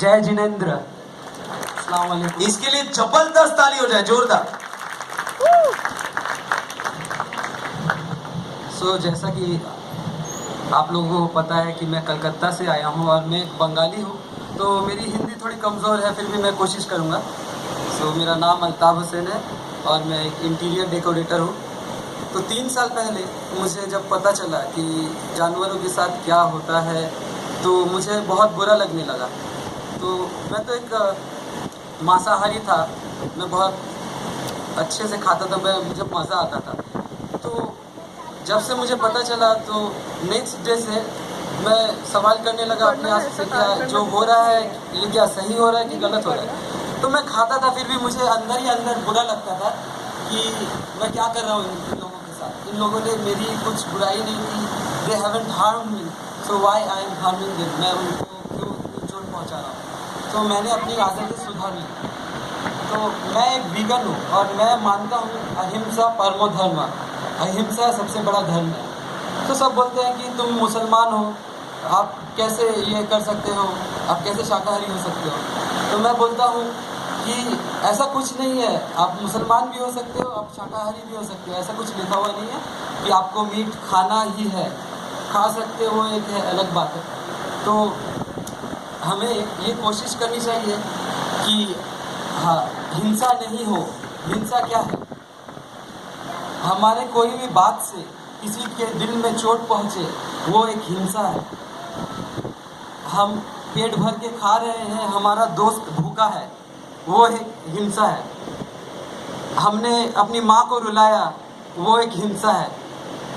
जय जिनेंद्र। अस्सलाम वालेकुम। इसके लिए जबरदस्त ताली हो जाए, जोरदार। जैसा कि आप लोगों को पता है कि मैं कलकत्ता से आया हूँ और मैं एक बंगाली हूँ, तो मेरी हिंदी थोड़ी कमज़ोर है, फिर भी मैं कोशिश करूँगा। मेरा नाम अल्ताफ़ हुसैन है और मैं एक इंटीरियर डेकोरेटर हूँ। तो 3 साल पहले मुझे जब पता चला कि जानवरों के साथ क्या होता है तो मुझे बहुत बुरा लगने लगा। तो मैं तो एक मांसाहारी था, मैं बहुत अच्छे से खाता था, मुझे मज़ा आता था। तो जब से मुझे पता चला तो नेक्स्ट डे से मैं सवाल करने लगा अपने आप से, क्या जो हो रहा है ये क्या सही हो रहा है कि गलत हो रहा है। तो मैं खाता था, फिर भी मुझे अंदर ही अंदर बुरा लगता था कि मैं क्या कर रहा हूँ इन लोगों के साथ। इन लोगों ने मेरी कुछ बुराई नहीं की, they haven't harm me, so why I am harming them. मैं उनको क्यों चोट पहुँचा रहा हूँ। तो मैंने अपनी आदतें सुधार ली। तो मैं एक वीगन हूँ और मैं मानता हूँ अहिंसा परमो धर्म, अहिंसा सबसे बड़ा धर्म है। तो सब बोलते हैं कि तुम मुसलमान हो, आप कैसे ये कर सकते हो, आप कैसे शाकाहारी हो सकते हो। तो मैं बोलता हूँ कि ऐसा कुछ नहीं है, आप मुसलमान भी हो सकते हो, आप शाकाहारी भी हो सकते हो। ऐसा कुछ लिखा हुआ नहीं है कि आपको मीट खाना ही है, खा सकते हो एक है अलग बात है। तो हमें ये कोशिश करनी चाहिए कि हाँ, हिंसा नहीं हो। हिंसा क्या है? हमारे कोई भी बात से किसी के दिल में चोट पहुँचे, वो एक हिंसा है। हम पेट भर के खा रहे हैं, हमारा दोस्त भूखा है, वो एक हिंसा है। हमने अपनी माँ को रुलाया, वो एक हिंसा है।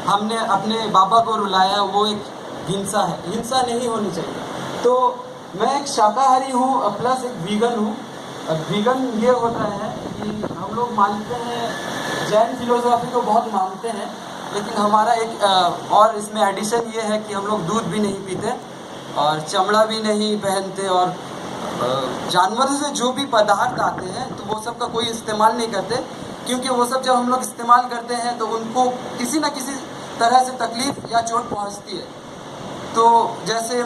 हमने अपने बाबा को रुलाया, वो एक हिंसा है। हिंसा नहीं होनी चाहिए। तो मैं एक शाकाहारी हूँ प्लस एक वीगन हूँ। वीगन ये होता है कि हम लोग मानते हैं, जैन फिलोसॉफी को बहुत मानते हैं, लेकिन हमारा एक और इसमें एडिशन ये है कि हम लोग दूध भी नहीं पीते और चमड़ा भी नहीं पहनते और जानवरों से जो भी पदार्थ आते हैं तो वो सब का कोई इस्तेमाल नहीं करते, क्योंकि वो सब जब हम लोग इस्तेमाल करते हैं तो उनको किसी न किसी तरह से तकलीफ़ या चोट पहुंचती है। तो जैसे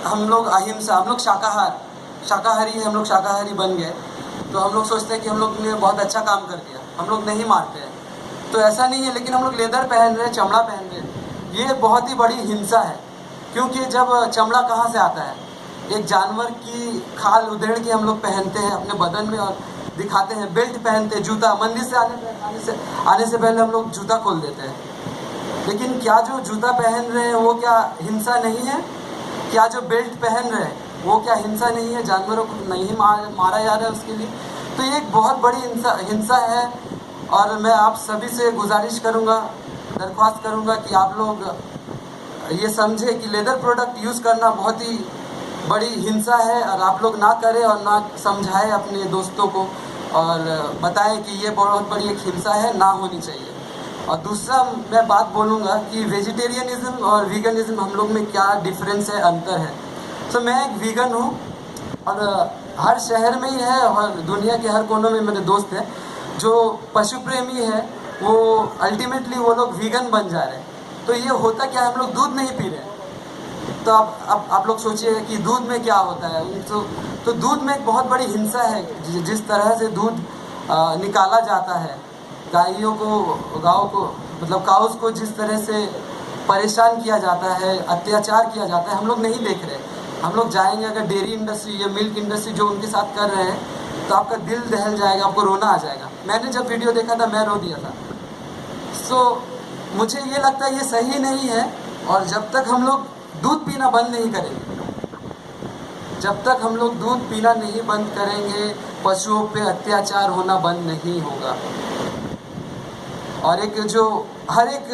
हम लोग अहिंसा, हम लोग शाकाहारी है, हम लोग शाकाहारी बन गए तो हम लोग सोचते हैं कि हम लोग ने बहुत अच्छा काम कर दिया, हम लोग नहीं मारते हैं। तो ऐसा नहीं है, लेकिन हम लोग लेदर पहन रहे हैं, चमड़ा पहन रहे हैं, ये बहुत ही बड़ी हिंसा है। क्योंकि जब चमड़ा कहाँ से आता है? एक जानवर की खाल उधेड़ के हम लोग पहनते हैं अपने बदन में और दिखाते हैं। बेल्ट पहनते हैं, जूता, मंदिर से आने से पहले हम लोग जूता खोल देते हैं। लेकिन क्या जो जूता पहन रहे हैं वो क्या हिंसा नहीं है? क्या जो बेल्ट पहन रहे हैं वो क्या हिंसा नहीं है? जानवरों को नहीं मारा जा रहा है उसके लिए। तो ये एक बहुत बड़ी हिंसा है। और मैं आप सभी से गुजारिश करूँगा, दरख्वास्त करूँगा कि आप लोग ये समझे कि लेदर प्रोडक्ट यूज़ करना बहुत ही बड़ी हिंसा है और आप लोग ना करें और ना समझाएं अपने दोस्तों को और बताएं कि ये बहुत बड़ी एक हिंसा है, ना होनी चाहिए। और दूसरा मैं बात बोलूँगा कि वेजिटेरियनिज़्म और वीगनिज़्म हम लोग में क्या डिफरेंस है, अंतर है। तो मैं एक वीगन हूँ और हर शहर में ही है और दुनिया के हर कोनों में मेरे दोस्त हैं जो पशु प्रेमी है, वो अल्टीमेटली वो लोग वीगन बन जा रहे हैं। तो ये होता क्या है, हम लोग दूध नहीं पी रहे हैं। तो अब आप लोग सोचिए कि दूध में क्या होता है। तो दूध में एक बहुत बड़ी हिंसा है। जिस तरह से दूध निकाला जाता है, गायों को, गाँव को, मतलब काउस को जिस तरह से परेशान किया जाता है, अत्याचार किया जाता है, हम लोग नहीं देख रहे। हम लोग जाएंगे अगर डेयरी इंडस्ट्री या मिल्क इंडस्ट्री जो उनके साथ कर रहे हैं तो आपका दिल दहल जाएगा, आपको रोना आ जाएगा। मैंने जब वीडियो देखा था मैं रो दिया था। मुझे ये लगता है ये सही नहीं है। और जब तक हम लोग दूध पीना बंद नहीं करेंगे, जब तक हम लोग दूध पीना नहीं बंद करेंगे, पशुओं पे अत्याचार होना बंद नहीं होगा। और हर एक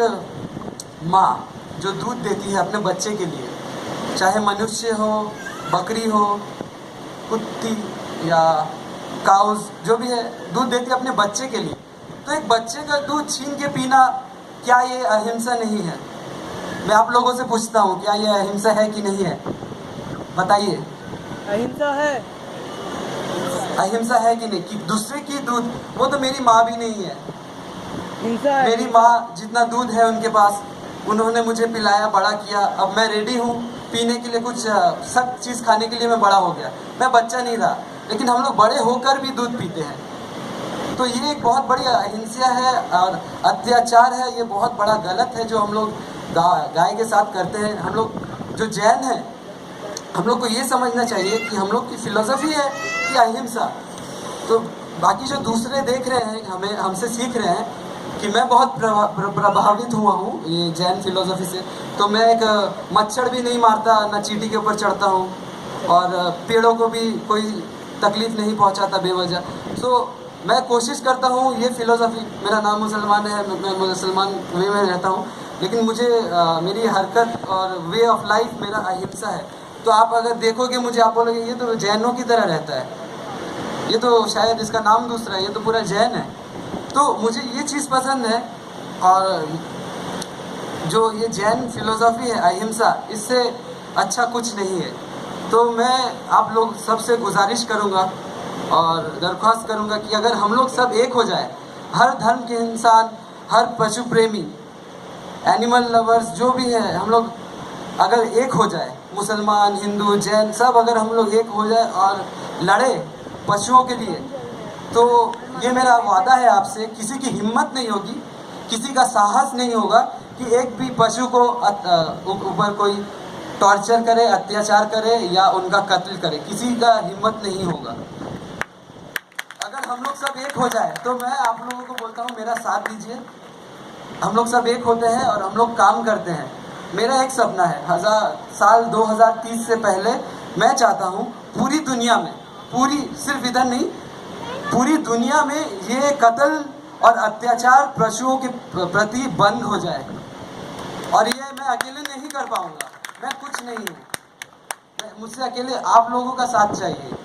माँ जो दूध देती है अपने बच्चे के लिए, चाहे मनुष्य हो, बकरी हो, कुत्ती या काउस, जो भी है, दूध देती है अपने बच्चे के लिए। तो एक बच्चे का दूध छीन के पीना, क्या ये अहिंसा नहीं है? मैं आप लोगों से पूछता हूँ, क्या ये अहिंसा है कि नहीं है? बताइए। अहिंसा है। अहिंसा है कि नहीं? कि दूसरे की दूध, वो तो मेरी माँ भी नहीं है। हिंसा है। मेरी माँ जितना दूध है उनके पास, उन्होंने मुझे पिलाया, बड़ा किया। अब मैं रेडी हूँ पीने के लिए कुछ सब चीज़ खाने के लिए मैं बड़ा हो गया। मैं बच्चा नहीं रहा, लेकिन हम लोग बड़े होकर भी दूध पीते हैं। तो ये एक बहुत बड़ी अहिंसा है और अत्याचार है। ये बहुत बड़ा गलत है जो हम लोग गाय के साथ करते हैं। हम लोग जो जैन हैं, हम लोग को ये समझना चाहिए कि हम लोग की फिलोसफी है कि अहिंसा। तो बाकी जो दूसरे देख रहे हैं, हमें हमसे सीख रहे हैं कि मैं बहुत प्रभावित हुआ हूँ ये जैन फिलोसफी से। तो मैं एक मच्छर भी नहीं मारता, ना चींटी के ऊपर चढ़ता हूँ, और पेड़ों को भी कोई तकलीफ नहीं पहुँचाता बेवजह। सो मैं कोशिश करता हूँ ये फिलोसफी, मेरा नाम मुसलमान है, मैं मुसलमान वे में रहता हूँ, लेकिन मुझे मेरी हरकत और वे ऑफ लाइफ मेरा अहिंसा है। तो आप अगर देखोगे मुझे, आप बोलोगे ये तो जैनों की तरह रहता है, ये तो शायद इसका नाम दूसरा है, ये तो पूरा जैन है। तो मुझे ये चीज़ पसंद है। और जो ये जैन फिलोसफी है अहिंसा, इससे अच्छा कुछ नहीं है। तो मैं आप लोग सबसे गुजारिश करूँगा और दरख्वास्त करूँगा कि अगर हम लोग सब एक हो जाए, हर धर्म के इंसान, हर पशु प्रेमी, एनिमल लवर्स जो भी है, हम लोग अगर एक हो जाए, मुसलमान, हिंदू, जैन, सब अगर हम लोग एक हो जाए और लड़े पशुओं के लिए, तो ये मेरा वादा है आपसे, किसी की हिम्मत नहीं होगी, किसी का साहस नहीं होगा कि एक भी पशु को ऊपर कोई टॉर्चर करे, अत्याचार करे या उनका कत्ल करे। किसी का हिम्मत नहीं होगा। अगर हम लोग सब एक हो जाए तो मैं आप लोगों को बोलता हूँ, मेरा साथ दीजिए। हम लोग सब एक होते हैं और हम लोग काम करते हैं। मेरा एक सपना है, साल 2030 से पहले मैं चाहता हूँ पूरी दुनिया में, पूरी सिर्फ इधर नहीं, पूरी दुनिया में ये कत्ल और अत्याचार पशुओं के प्रति बंद हो जाए। और ये मैं अकेले नहीं कर पाऊँगा, मैं कुछ नहीं हूँ, मुझसे अकेले आप लोगों का साथ चाहिए।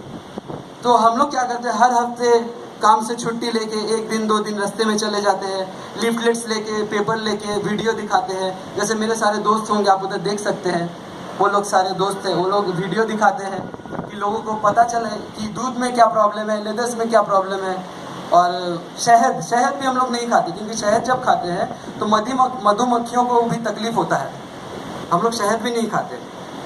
तो हम लोग क्या करते हैं, हर हफ्ते काम से छुट्टी लेके 1 दिन 2 दिन रास्ते में चले जाते हैं, लीफलेट्स लेके, पेपर लेके, वीडियो दिखाते हैं। जैसे मेरे सारे दोस्त होंगे, आप उधर देख सकते हैं, वो लोग सारे दोस्त हैं, वो लोग वीडियो दिखाते हैं कि लोगों को पता चले कि दूध में क्या प्रॉब्लम है, लेदर्स में क्या प्रॉब्लम है। और शहद भी हम लोग नहीं खाते, क्योंकि शहद जब खाते हैं तो मधुमक्खियों को भी तकलीफ होता है। हम लोग शहद भी नहीं खाते,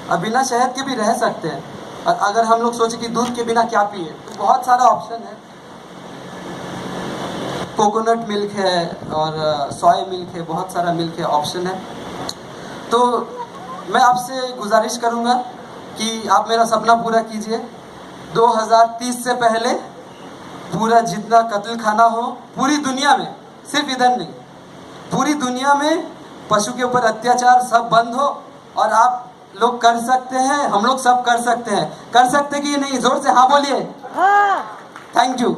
अब बिना शहद के भी रह सकते हैं। और अगर हम लोग सोचे कि दूध के बिना क्या पिए, तो बहुत सारा ऑप्शन है। कोकोनट मिल्क है और सोया मिल्क है, बहुत सारा मिल्क है, ऑप्शन है। तो मैं आपसे गुजारिश करूंगा कि आप मेरा सपना पूरा कीजिए। 2030 से पहले पूरा जितना कत्ल खाना हो पूरी दुनिया में, सिर्फ इधर नहीं, पूरी दुनिया में पशु के ऊपर अत्याचार सब बंद हो। और आप लोग कर सकते हैं, हम लोग सब कर सकते हैं। कर सकते कि नहीं? जोर से हाँ बोलिए। हाँ। Thank you.